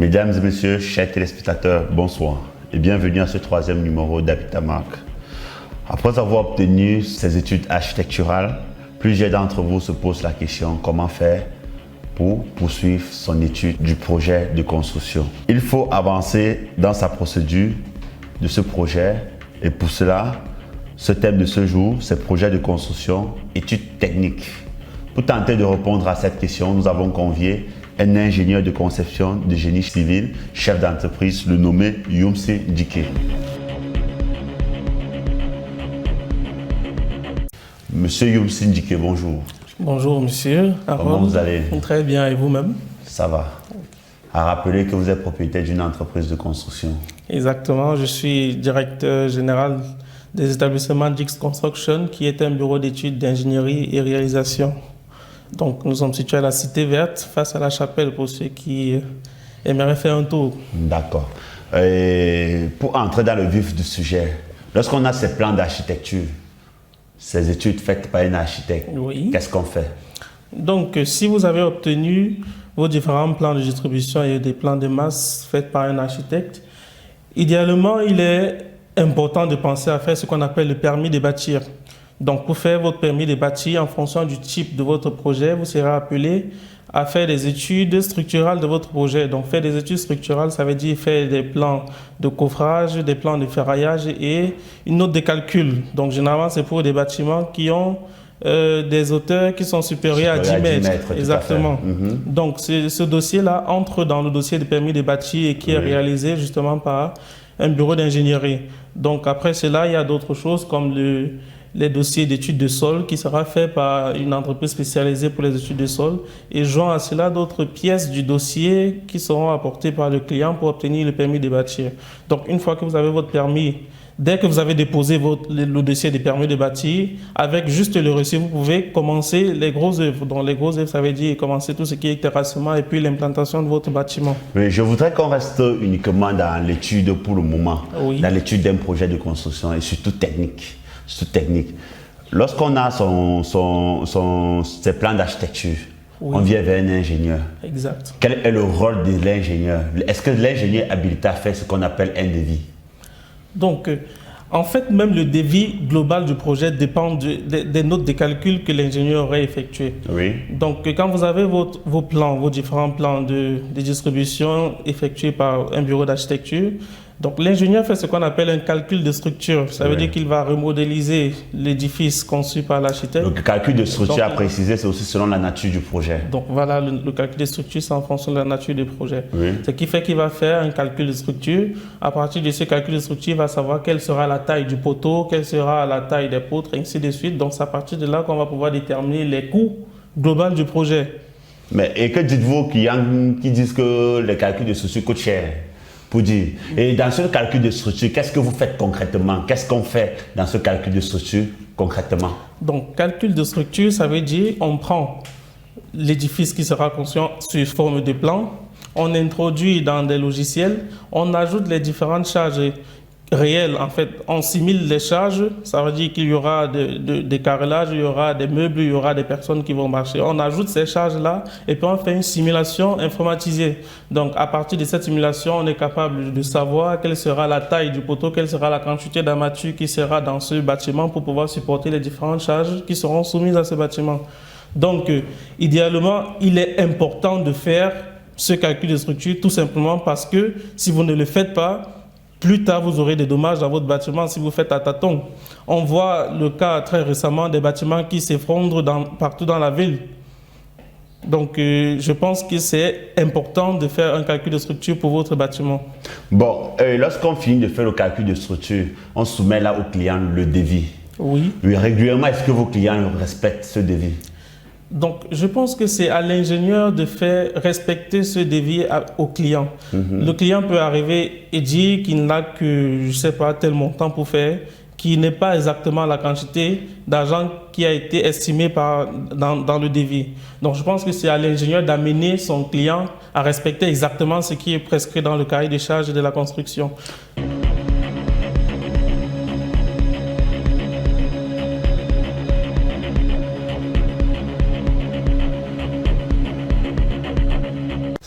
Mesdames et messieurs, chers téléspectateurs, bonsoir et bienvenue à ce troisième numéro d'Habitat Marque. Après avoir obtenu ses études architecturales, plusieurs d'entre vous se posent la question comment faire pour poursuivre son étude du projet de construction. Il faut avancer dans sa procédure de ce projet et pour cela, ce thème de ce jour, c'est projet de construction, études techniques. Pour tenter de répondre à cette question, nous avons convié un ingénieur de conception de génie civil, chef d'entreprise, le nommé Youmsi Ndike. Monsieur Youmsi Ndike, bonjour. Bonjour monsieur. Comment vous allez? Très bien, et vous-même? Ça va. À rappeler que vous êtes propriétaire d'une entreprise de construction. Exactement, je suis directeur général des établissements Dix Construction, qui est un bureau d'études d'ingénierie et réalisation. Donc nous sommes situés à la Cité Verte, face à la chapelle, pour ceux qui aimeraient faire un tour. D'accord. Pour entrer dans le vif du sujet, lorsqu'on a ces plans d'architecture, ces études faites par un architecte, oui. Qu'est-ce qu'on fait? Donc si vous avez obtenu vos différents plans de distribution et des plans de masse faits par un architecte, idéalement il est important de penser à faire ce qu'on appelle le permis de bâtir. Donc, pour faire votre permis de bâtir, en fonction du type de votre projet, vous serez appelé à faire des études structurales de votre projet. Donc, faire des études structurales, ça veut dire faire des plans de coffrage, des plans de ferraillage et une note de calcul. Donc, généralement, c'est pour des bâtiments qui ont des hauteurs qui sont supérieures à 10 mètres. Exactement. Donc, ce dossier-là entre dans le dossier de permis de bâtir et qui est réalisé justement par un bureau d'ingénierie. Donc, après cela, il y a d'autres choses comme les dossiers d'études de sol qui sera fait par une entreprise spécialisée pour les études de sol et joint à cela d'autres pièces du dossier qui seront apportées par le client pour obtenir le permis de bâtir. Donc une fois que vous avez votre permis, dès que vous avez déposé le dossier de permis de bâtir, avec juste le reçu, vous pouvez commencer les grosses œuvres. Donc les grosses œuvres, ça veut dire commencer tout ce qui est terrassement et puis l'implantation de votre bâtiment. Oui, je voudrais qu'on reste uniquement dans l'étude pour le moment, dans l'étude d'un projet de construction et surtout technique. Lorsqu'on a ses plans d'architecture, on vient vers un ingénieur. Exact. Quel est le rôle de l'ingénieur? Est-ce que l'ingénieur est habilité à faire ce qu'on appelle un devis? Donc, en fait, même le devis global du projet dépend des notes de calcul que l'ingénieur aurait effectuées. Oui. Donc, quand vous avez vos plans, vos différents plans de distribution effectués par un bureau d'architecture, donc l'ingénieur fait ce qu'on appelle un calcul de structure. Ça veut dire qu'il va remodéliser l'édifice conçu par l'architecte. Le calcul de structure à préciser, c'est aussi selon la nature du projet. Donc voilà, le calcul de structure, c'est en fonction de la nature du projet. Oui. Ce qui fait qu'il va faire un calcul de structure. À partir de ce calcul de structure, il va savoir quelle sera la taille du poteau, quelle sera la taille des poutres, et ainsi de suite. Donc c'est à partir de là qu'on va pouvoir déterminer les coûts globaux du projet. Mais et que dites-vous aux clients qui disent que le calcul de structure coûte cher? Pour dire. Et dans ce calcul de structure, qu'est-ce que vous faites concrètement? Qu'est-ce qu'on fait dans ce calcul de structure concrètement? Donc, calcul de structure, ça veut dire on prend l'édifice qui sera construit sous forme de plan, on introduit dans des logiciels, on ajoute les différentes charges réelles. En fait, on simule les charges, ça veut dire qu'il y aura des carrelages, il y aura des meubles, il y aura des personnes qui vont marcher. On ajoute ces charges-là et puis on fait une simulation informatisée. Donc, à partir de cette simulation, on est capable de savoir quelle sera la taille du poteau, quelle sera la quantité d'armature qui sera dans ce bâtiment pour pouvoir supporter les différentes charges qui seront soumises à ce bâtiment. Donc, idéalement, il est important de faire ce calcul de structure tout simplement parce que si vous ne le faites pas, plus tard, vous aurez des dommages dans votre bâtiment si vous faites à tâtons. On voit le cas très récemment des bâtiments qui s'effondrent partout dans la ville. Donc, je pense que c'est important de faire un calcul de structure pour votre bâtiment. Bon, lorsqu'on finit de faire le calcul de structure, on soumet là au client le devis. Oui. Oui, régulièrement, est-ce que vos clients respectent ce devis? Donc, je pense que c'est à l'ingénieur de faire respecter ce devis au client. Le client peut arriver et dire qu'il n'a que, je ne sais pas, tel montant pour faire, qui n'est pas exactement la quantité d'argent qui a été estimée dans le devis. Donc, je pense que c'est à l'ingénieur d'amener son client à respecter exactement ce qui est prescrit dans le cahier des charges de la construction.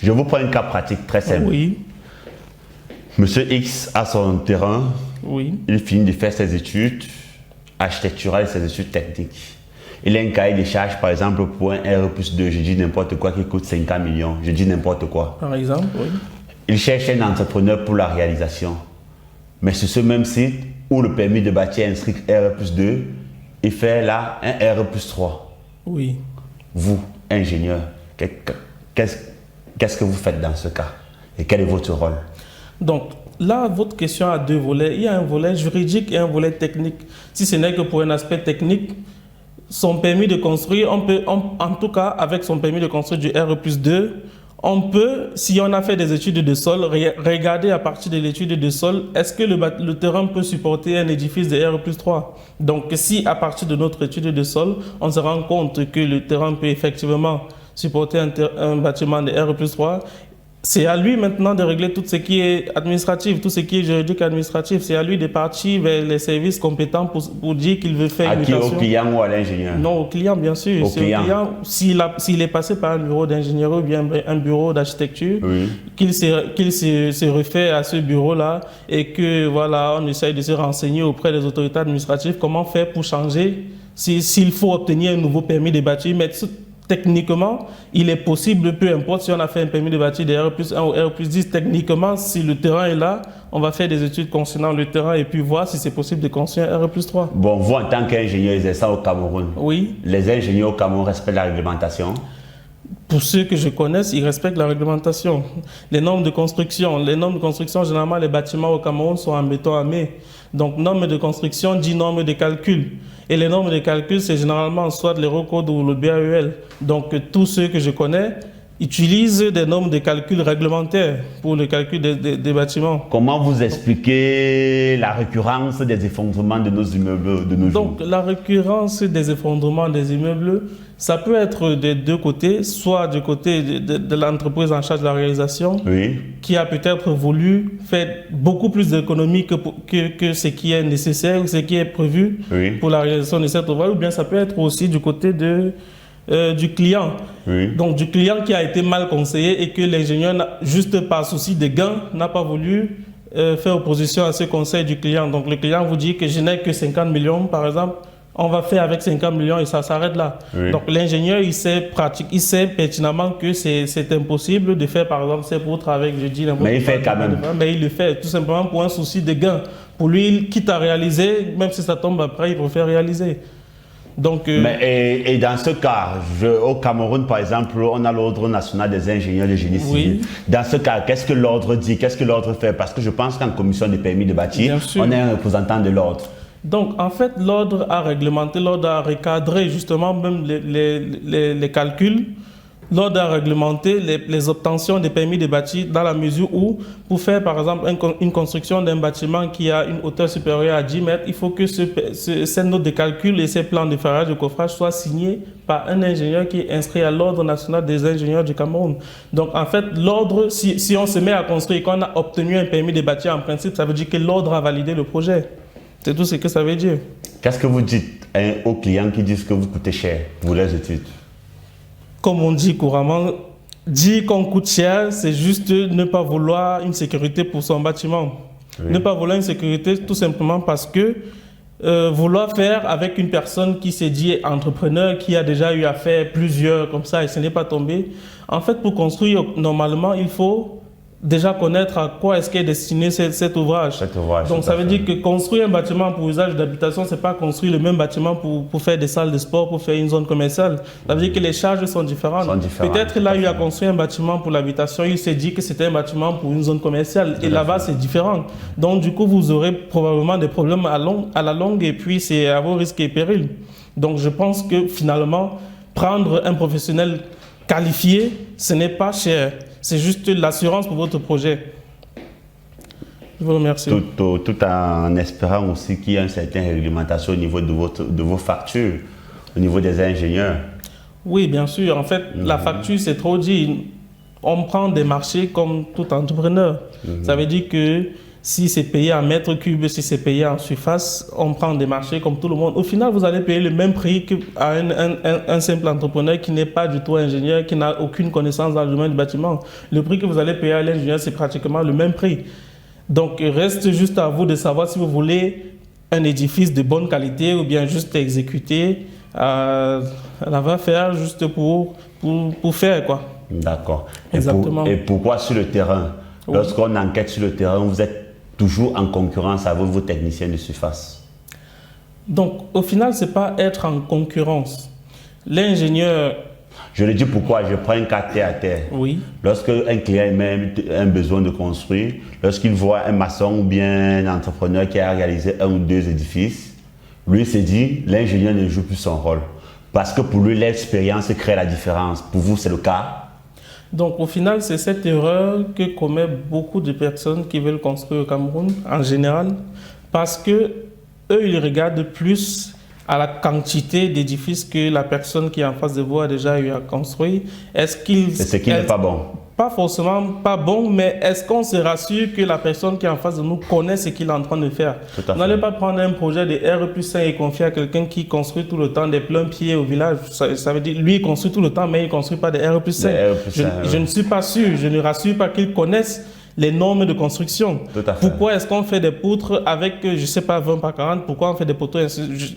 Je vous prends un cas pratique très simple. Oui. Monsieur X a son terrain, Oui. il finit de faire ses études architecturales et ses études techniques. Il a un cahier de charges, par exemple, pour un R+2, je dis n'importe quoi, qui coûte 50 millions, je dis n'importe quoi. Par exemple, oui. Il cherche un entrepreneur pour la réalisation. Mais sur ce même site, où le permis de bâtir inscrit R+2, il fait là un R+3. Oui. Vous, ingénieur, qu'est-ce que vous faites dans ce cas? Et quel est votre rôle? Donc, là, votre question a deux volets. Il y a un volet juridique et un volet technique. Si ce n'est que pour un aspect technique, son permis de construire, en tout cas, avec son permis de construire du R+2, on peut, si on a fait des études de sol, regarder à partir de l'étude de sol, est-ce que le terrain peut supporter un édifice de R+3? Donc, si à partir de notre étude de sol, on se rend compte que le terrain peut effectivement supporter un bâtiment de R+3, c'est à lui maintenant de régler tout ce qui est administratif, tout ce qui est juridique administratif. C'est à lui de partir vers les services compétents pour dire qu'il veut faire une mutation. Au client ou à l'ingénieur? Non, au client, bien sûr. C'est au client. S'il est passé par un bureau d'ingénierie ou bien un bureau d'architecture, oui, qu'il se refait à ce bureau-là et que voilà, on essaye de se renseigner auprès des autorités administratives comment faire pour changer, s'il faut obtenir un nouveau permis de bâtir, mais techniquement, il est possible, peu importe si on a fait un permis de bâtir de R+1 ou R+10, techniquement, si le terrain est là, on va faire des études concernant le terrain et puis voir si c'est possible de construire un R+3. Bon, vous, en tant qu'ingénieur exerçant au Cameroun, oui, les ingénieurs au Cameroun respectent la réglementation? Pour ceux que je connaisse, ils respectent la réglementation. Les normes de construction, généralement, les bâtiments au Cameroun sont en béton armé. Donc, normes de construction dit normes de calcul. Et les normes de calcul, c'est généralement soit l'Eurocode ou le BAEL. Donc, tous ceux que je connais utilisent des normes de calcul réglementaires pour le calcul des bâtiments. Comment vous expliquez la récurrence des effondrements de nos immeubles de nos jours? Donc, la récurrence des effondrements des immeubles, ça peut être des deux côtés, soit du côté de l'entreprise en charge de la réalisation, oui, qui a peut-être voulu faire beaucoup plus d'économies que ce qui est nécessaire ou ce qui est prévu, oui, pour la réalisation de cette ouvrage, ou bien ça peut être aussi du côté du client. Oui. Donc du client qui a été mal conseillé et que l'ingénieur, juste par souci de gain, n'a pas voulu faire opposition à ce conseil du client. Donc le client vous dit que je n'ai que 50 millions par exemple, on va faire avec 50 millions et ça s'arrête là. Oui. Donc l'ingénieur, il sait pertinemment que c'est impossible de faire par exemple ces poutres avec, je dis n'importe quoi. Mais il fait quand même. Mais il le fait tout simplement pour un souci de gain. Pour lui, quitte à réaliser, même si ça tombe après, il préfère réaliser. Donc, et dans ce cas, au Cameroun par exemple, on a l'ordre national des ingénieurs de génie civil. Oui. Dans ce cas, qu'est-ce que l'ordre dit? Qu'est-ce que l'ordre fait? Parce que je pense qu'en commission des permis de bâtir, on est un représentant de l'ordre. Donc en fait, l'ordre a réglementé, l'ordre a recadré justement même les calculs. L'ordre a réglementé les obtentions des permis de bâtir dans la mesure où, pour faire par exemple une construction d'un bâtiment qui a une hauteur supérieure à 10 mètres, il faut que cette note de calcul et ces plans de ferrage de coffrage soient signés par un ingénieur qui est inscrit à l'Ordre national des ingénieurs du Cameroun. Donc en fait, l'ordre, si on se met à construire et qu'on a obtenu un permis de bâtir en principe, ça veut dire que l'ordre a validé le projet. C'est tout ce que ça veut dire. Qu'est-ce que vous dites aux clients qui disent que vous coûtez cher pour les études? Comme on dit couramment, dire qu'on coûte cher, c'est juste ne pas vouloir une sécurité pour son bâtiment. Oui. Ne pas vouloir une sécurité tout simplement parce que vouloir faire avec une personne qui s'est dit entrepreneur, qui a déjà eu à faire plusieurs comme ça et ce n'est pas tombé. En fait, pour construire, normalement, il faut déjà connaître à quoi est-ce qu'est destiné cet ouvrage. Donc ça veut dire que construire un bâtiment pour usage d'habitation, c'est pas construire le même bâtiment pour faire des salles de sport, pour faire une zone commerciale. Ça veut dire que les charges sont différentes. Peut-être là, il a construit un bâtiment pour l'habitation, il s'est dit que c'était un bâtiment pour une zone commerciale. Et là-bas, c'est différent. Donc du coup, vous aurez probablement des problèmes à la longue et puis c'est à vos risques et périls. Donc je pense que finalement, prendre un professionnel qualifié, ce n'est pas cher. C'est juste l'assurance pour votre projet. Je vous remercie. Tout en espérant aussi qu'il y ait une certaine réglementation au niveau de vos factures, au niveau des ingénieurs. Oui, bien sûr. En fait, la facture, c'est trop dit. On prend des marchés comme tout entrepreneur. Ça veut dire que si c'est payé en mètres cubes, si c'est payé en surface, on prend des marchés comme tout le monde. Au final, vous allez payer le même prix qu'à un simple entrepreneur qui n'est pas du tout ingénieur, qui n'a aucune connaissance dans le domaine du bâtiment. Le prix que vous allez payer à l'ingénieur, c'est pratiquement le même prix. Donc, il reste juste à vous de savoir si vous voulez un édifice de bonne qualité ou bien juste exécuter, la va faire juste pour faire quoi. D'accord. Exactement. Et pourquoi sur le terrain? Oui. Lorsqu'on enquête sur le terrain, vous êtes toujours en concurrence avec vos techniciens de surface? Donc, au final, ce n'est pas être en concurrence. L'ingénieur... Je le dis pourquoi, je prends un cas terre à terre. Oui. Lorsque un client a un besoin de construire, lorsqu'il voit un maçon ou bien un entrepreneur qui a réalisé 1 ou 2 édifices, lui se dit, l'ingénieur ne joue plus son rôle. Parce que pour lui, l'expérience crée la différence. Pour vous, c'est le cas? Donc, au final, c'est cette erreur que commettent beaucoup de personnes qui veulent construire au Cameroun, en général, parce que eux, ils regardent plus à la quantité d'édifices que la personne qui est en face de vous a déjà eu à construire. Est-ce qu'il... C'est ce qui n'est pas bon. Pas forcément pas bon, mais est-ce qu'on se rassure que la personne qui est en face de nous connaît ce qu'il est en train de faire? Vous n'allez pas prendre un projet de R+1 et confier à quelqu'un qui construit tout le temps des plains-pieds au village. Ça veut dire, lui, il construit tout le temps, mais il ne construit pas des R+1. Je ne suis pas sûr, je ne rassure pas qu'il connaisse les normes de construction. Pourquoi est-ce qu'on fait des poutres avec, je ne sais pas, 20 par 40? Pourquoi on fait des poteaux?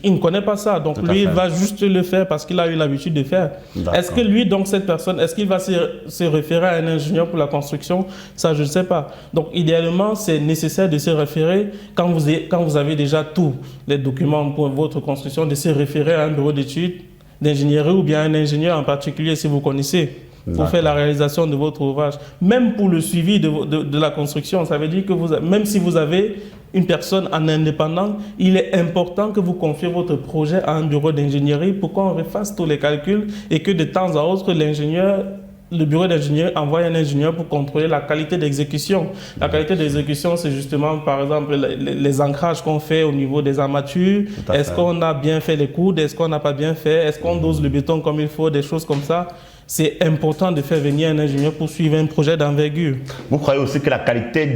Il ne connaît pas ça. Donc lui, il va juste le faire parce qu'il a eu l'habitude de faire. Est-ce que lui, donc cette personne, est-ce qu'il va se référer à un ingénieur pour la construction? Ça, je ne sais pas. Donc idéalement, c'est nécessaire de se référer, quand vous avez déjà tous les documents pour votre construction, de se référer à un bureau d'études d'ingénierie ou bien un ingénieur en particulier si vous connaissez, pour faire la réalisation de votre ouvrage. Même pour le suivi de la construction, ça veut dire que même si vous avez une personne en indépendant, il est important que vous confiez votre projet à un bureau d'ingénierie pour qu'on refasse tous les calculs et que de temps à autre, le bureau d'ingénieur envoie un ingénieur pour contrôler la qualité d'exécution. La qualité d'exécution, c'est justement, par exemple, les ancrages qu'on fait au niveau des armatures. Est-ce qu'on a bien fait les coudes? Est-ce qu'on n'a pas bien fait? Est-ce qu'on dose le béton comme il faut? Des choses comme ça. C'est important de faire venir un ingénieur pour suivre un projet d'envergure. Vous croyez aussi que la qualité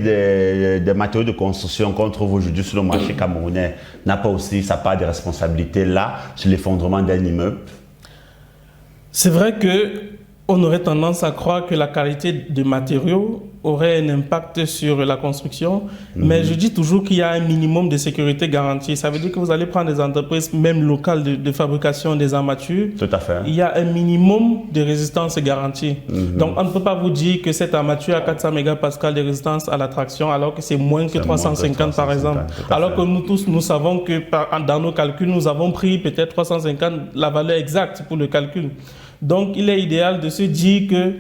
des matériaux de construction qu'on trouve aujourd'hui sur le marché camerounais n'a pas aussi sa part de responsabilité là sur l'effondrement d'un immeuble? C'est vrai qu'on aurait tendance à croire que la qualité des matériaux aurait un impact sur la construction, mais je dis toujours qu'il y a un minimum de sécurité garantie. Ça veut dire que vous allez prendre des entreprises, même locales, de fabrication des armatures. Tout à fait. Il y a un minimum de résistance garantie. Donc, on ne peut pas vous dire que cette armature a 400 mégapascales de résistance à la traction, alors que c'est moins que 350 par exemple. Alors que nous tous, nous savons que dans nos calculs, nous avons pris peut-être 350, la valeur exacte pour le calcul. Donc, il est idéal de se dire que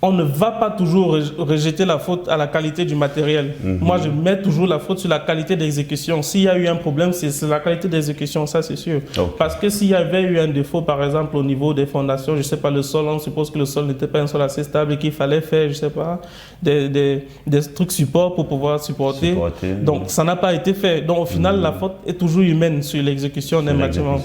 on ne va pas toujours rejeter la faute à la qualité du matériel. Moi, je mets toujours la faute sur la qualité d'exécution. S'il y a eu un problème, c'est la qualité d'exécution, ça c'est sûr. Parce que s'il y avait eu un défaut, par exemple, au niveau des fondations, je ne sais pas, le sol, on suppose que le sol n'était pas un sol assez stable et qu'il fallait faire, je ne sais pas, des trucs support pour pouvoir supporter. Donc, ça n'a pas été fait. Donc, au final, la faute est toujours humaine sur l'exécution d'un bâtiment.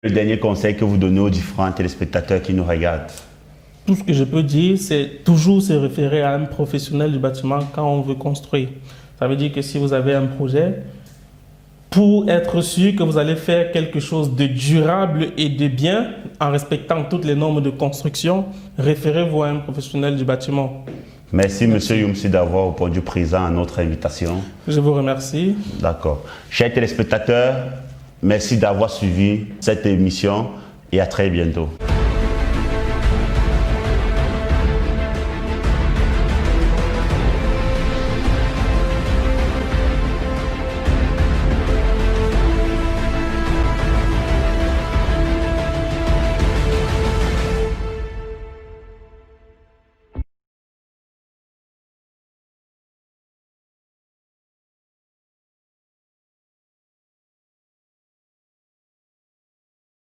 Le dernier conseil que vous donnez aux différents téléspectateurs qui nous regardent? Tout ce que je peux dire, c'est toujours se référer à un professionnel du bâtiment quand on veut construire. Ça veut dire que si vous avez un projet, pour être sûr que vous allez faire quelque chose de durable et de bien, en respectant toutes les normes de construction, référez-vous à un professionnel du bâtiment. Merci, M. Youmsi, d'avoir répondu présent à notre invitation. Je vous remercie. D'accord. Chers téléspectateurs, merci d'avoir suivi cette émission et à très bientôt.